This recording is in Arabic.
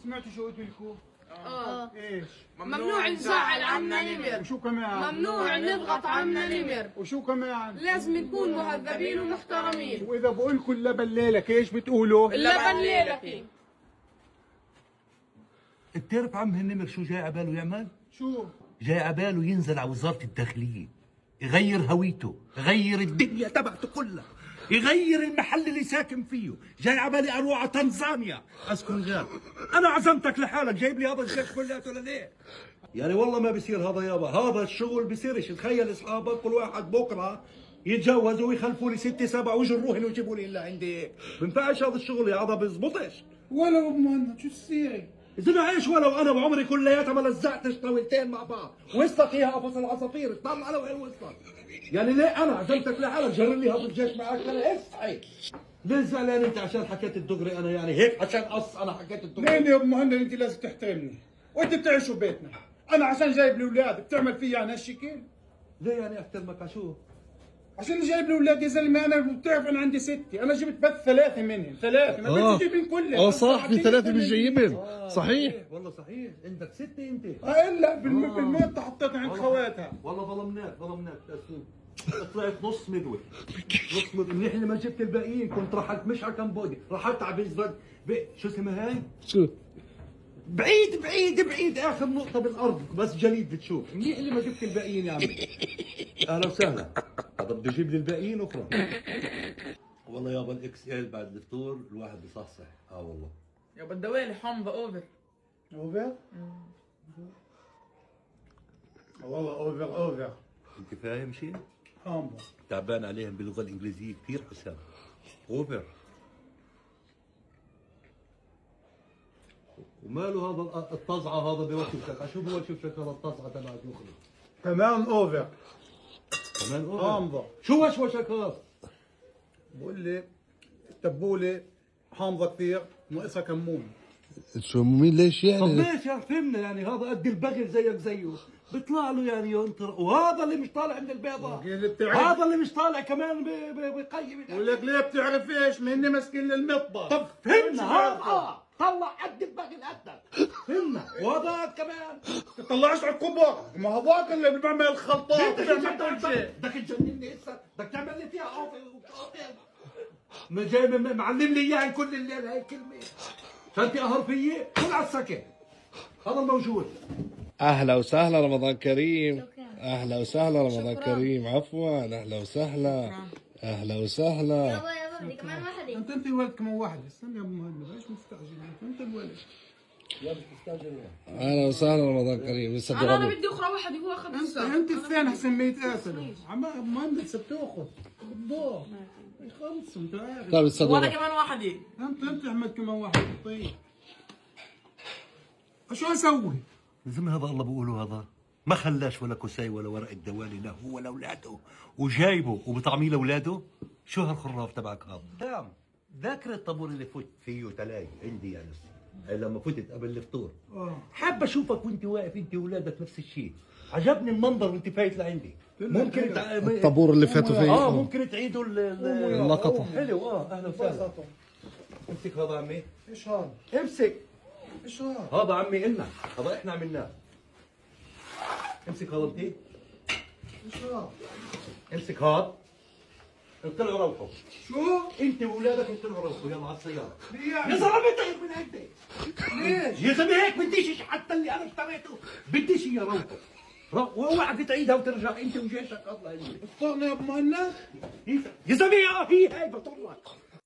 سمعتوا شو قلت لكم؟ ايش؟ ممنوع نزعل عنا نمر، وشو كمان؟ ممنوع نضغط عنا نمر، وشو كمان؟ لازم نكون مهذبين ومحترمين. واذا بقول لكم اللبن ليلك ايش بتقولوا؟ اللبن ليلك. بتعرف عم النمر شو جاي عباله يعمل؟ شو؟ جاي عباله ينزل على وزارة الداخلية، يغير هويته، يغير الدنيا تبعته كلها، يغير المحل اللي ساكن فيه. جاي عبالي اروح على تنزانيا اسكن غير. انا عزمتك لحالك جايب لي هذا الشيخ كلياته لليه؟ يعني والله ما بصير هذا يابا، هذا الشغل بصيرش. تخيل اصحابك كل واحد بكره يتجوزوا ويخلفوا لي 6 7 ويجروهن ويجيبوا لي الا عندي. بينفعش هذا الشغل يا هذا بيزبطش. ولا ابو مهند شو تصيري؟ زلمة ايش ولو انا بعمري كلياتها ما لزقتش طاولتين مع بعض، وسطك اياها قفص العصافير، طلع على وين وسطك؟ يعني ليه انا عزمتك لحالك جر لي هذا الجيش معك انا اصحي. ليه زعلان انت عشان حكيت الدغري؟ انا يعني هيك عشان قص انا حكيت الدغري. ليه يا ابو مهند انت لازم تحترمني، وانت بتعيشوا بيتنا، انا عشان جايب لي اولاد بتعمل فيا انا هالشكل؟ ليه يعني احترمك على شو؟ عشان جايب لي اولاد يا زلمه. انا بتعرف انا عندي 6، انا جبت بس 3 منهم، 3 ما بدي اجيبهم كلهم. صح، في 3 مش جايبهم. صحيح والله صحيح عندك 6 انت. الا بالموت حطيتها عند خواتها. والله ظلمناك تأسفين. طلعت نص مدوي. نص مدوي منيح اني ما جبت الباقيين، كنت رحلت مش على كمبوديا، رحلت على بيزبد. شو اسمها هاي؟ شو؟ بعيد اخر نقطة بالارض، بس جليد بتشوف. منيح اللي ما جبت الباقيين يا عمي. اهلا وسهلا. هذا بده يجيب لي الباقيين اخرى. والله يابا الاكس ال بعد الفطور الواحد بصحصح. والله. يابا الدوالي حامضة اوفر. اوفر؟ والله اوفر. انت فاهم شيء؟ حامضة. تعبان عليهم باللغة الانجليزية كثير حسام. اوفر. وماله هذا الطزعة هذا بوشوشك؟ شو بوشوشك هذا الطزعة تبعك مخرج؟ كمان اوفر. كمان اوفر. حامضة. شو وشوشك هذا؟ بقول لي التبولة حامضة كثير ناقصها كمون. شو مين ليش طب يعني؟ ليش يا فهمنا يعني هذا قد البغل زيك زيه بيطلع له يعني ينطر، وهذا اللي مش طالع من البيضة، هذا اللي مش طالع كمان بقيم. ولك ليه بتعرف ايش؟ مهني ماسكين للمطبخ. طب فهمنا هذا طلع قد البغل قدك، فهمنا. وهذا كمان تطلعش على الكبر، ما هذاك اللي بيعمل الخلطات بيعمل كل شيء. بدك تجنني هسه، بدك تعمل لي فيها اوفر. ما جاي معلم لي اياها كل الليل هاي الكلمة عشان تقهر فيي. كل على السكن هذا الموجود. اهلا وسهلا رمضان كريم. اهلا وسهلا رمضان كريم. عفوا اهلا وسهلا. اهلا وسهلا. يابا بدي كمان واحدة. انت الولد كمان واحد. استنى يا ابو مهند ليش مستعجل؟ انت الولد. يا مش مستعجل. اهلا وسهلا رمضان كريم. لسه انا بدي اخرى واحد هو اخذ انت الثاني احسن ما يتقاتلوا. عم ابو مهند لسه بتاخذ بالضبط. خلص انت عارف. طيب لسه وانا دورك. كمان واحدة. انت احمد كمان واحد. طيب شو اسوي؟ زلمة هذا الله بقوله هذا ما خلاش ولا كساي ولا ورق الدوالي له هو ولا اولاده، وجايبه وبطعميه لاولاده. شو هالخراف تبعك هذا؟ نعم ذاكر الطابور اللي فوت فيه تلاقي عندي يعني هاي لما فتت قبل الفطور. حاب اشوفك وانت واقف انت واولادك نفس الشيء. عجبني المنظر وانت فايت لعندي. ممكن الطابور اللي فاتوا فيه. ممكن تعيدوا اللقطة. حلو. اهلا وسهلا. امسك هذا عمي. ايش هذا؟ امسك. ايش هذا؟ هذا عمي إلنا، هذا احنا عملناه. امسك هذا انت. ايش هذا؟ امسك هذا. انطلعوا روحوا. شو؟ انت واولادك انطلعوا روحوا يلا على السيارة. يعني؟ يا زلمة طيب من عندك. ليش؟ يا زلمة هيك بديش حتى اللي انا اشتريته بديش اياه روحوا. واوعك تعيدها وترجع انت وجيشك الله يهديك. فطرنا يا ابو مهند؟ يا زلمة هي هاي بطلعك.